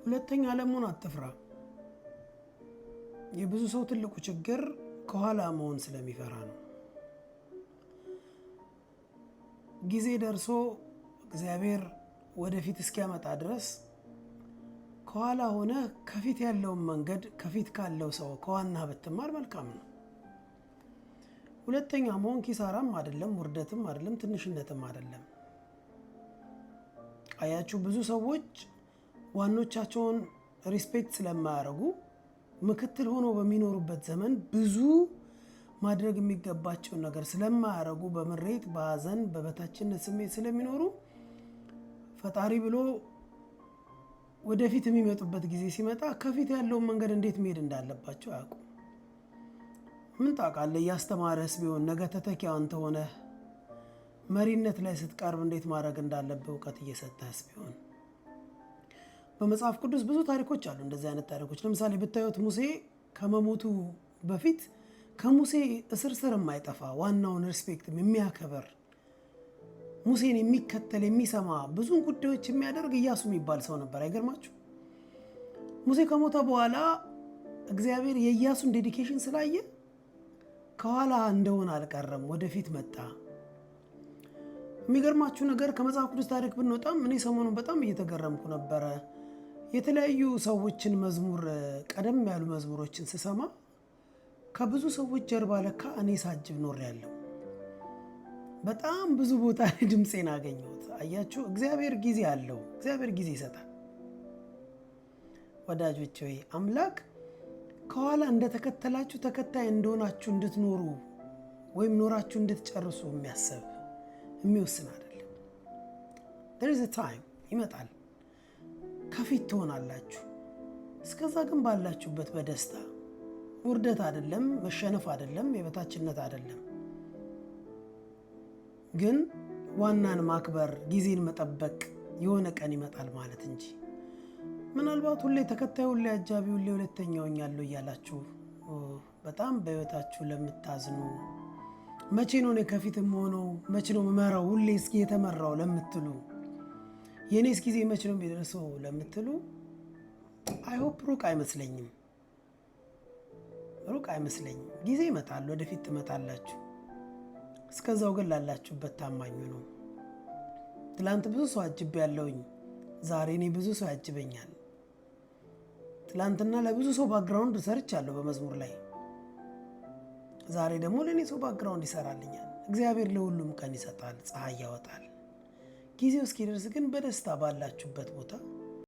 ሁለተኛ ዓለሙን አትፍራ። የብዙ ሰው ትልቁ ችግር ከኋላ መሆን ስለሚፈራ ነው። ጊዜ ደርሶ እግዚአብሔር ወደፊት እስኪያመጣ ድረስ ከኋላ ሆነ ከፊት ያለውን መንገድ ከፊት ካለው ሰው ከዋና ብትማር መልካም ነው። ሁለተኛ መሆን ኪሳራም አይደለም፣ ውርደትም አይደለም፣ ትንሽነትም አይደለም። አያችሁ፣ ብዙ ሰዎች ዋኖቻቸውን ሪስፔክት ስለማያደርጉ ምክትል ሆኖ በሚኖሩበት ዘመን ብዙ ማድረግ የሚገባቸውን ነገር ስለማያደርጉ በምሬት በሐዘን በበታችነት ስሜት ስለሚኖሩ ፈጣሪ ብሎ ወደፊት የሚመጡበት ጊዜ ሲመጣ ከፊት ያለውን መንገድ እንዴት መሄድ እንዳለባቸው አያውቁም። ምን ታውቃለህ? እያስተማረስ ቢሆን ነገ ተተኪው አንተ ሆነህ መሪነት ላይ ስትቀርብ እንዴት ማድረግ እንዳለብህ እውቀት እየሰጠህስ ቢሆን። በመጽሐፍ ቅዱስ ብዙ ታሪኮች አሉ እንደዚህ አይነት ታሪኮች። ለምሳሌ ብታዩት ሙሴ ከመሞቱ በፊት ከሙሴ እስር የማይጠፋ ዋናውን ሪስፔክት የሚያከብር ሙሴን የሚከተል የሚሰማ ብዙ ጉዳዮች የሚያደርግ ኢያሱ የሚባል ሰው ነበር። አይገርማችሁ? ሙሴ ከሞተ በኋላ እግዚአብሔር የኢያሱን ዴዲኬሽን ስላየ ከኋላ እንደሆነ አልቀረም፣ ወደፊት መጣ። የሚገርማችሁ ነገር ከመጽሐፍ ቅዱስ ታሪክ ብንወጣም እኔ ሰሞኑን በጣም እየተገረምኩ ነበረ። የተለያዩ ሰዎችን መዝሙር ቀደም ያሉ መዝሙሮችን ስሰማ ከብዙ ሰዎች ጀርባ ለካ እኔ ሳጅብ ኖሬያለሁ። በጣም ብዙ ቦታ ላይ ድምፄን አገኘሁት። አያችሁ፣ እግዚአብሔር ጊዜ አለው፣ እግዚአብሔር ጊዜ ይሰጣል። ወዳጆች ሆይ አምላክ ከኋላ እንደተከተላችሁ ተከታይ እንደሆናችሁ እንድትኖሩ ወይም ኖራችሁ እንድትጨርሱ የሚያስብ የሚወስን አይደለም። there is a time ይመጣል፣ ከፊት ትሆናላችሁ። እስከዛ ግን ባላችሁበት በደስታ ውርደት አይደለም፣ መሸነፍ አይደለም፣ የበታችነት አይደለም፣ ግን ዋናን ማክበር ጊዜን መጠበቅ የሆነ ቀን ይመጣል ማለት እንጂ ምናልባት ሁሌ ተከታይ ሁሌ አጃቢ ሁሌ ሁለተኛው ሆኛለሁ እያላችሁ በጣም በህይወታችሁ ለምታዝኑ መቼ ነው እኔ ከፊትም ሆነው መቼ ነው መመራው ሁሌ እስኪ የተመራው ለምትሉ የኔስ ጊዜ መቼ ነው የሚደርሰው ለምትሉ አይ ሆፕ ሩቅ አይመስለኝም። ጊዜ ይመጣል፣ ወደፊት ትመጣላችሁ። እስከዛው ግን ላላችሁበት ታማኙ ነው። ትላንት ብዙ ሰው አጅብ ያለውኝ ዛሬ እኔ ብዙ ሰው ያጅበኛል። ትላንትና ለብዙ ሰው ባክግራውንድ ሰርቻለሁ በመዝሙር ላይ፣ ዛሬ ደግሞ ለእኔ ሰው ባክግራውንድ ይሰራልኛል። እግዚአብሔር ለሁሉም ቀን ይሰጣል፣ ፀሐይ ያወጣል። ጊዜው እስኪደርስ ግን በደስታ ባላችሁበት ቦታ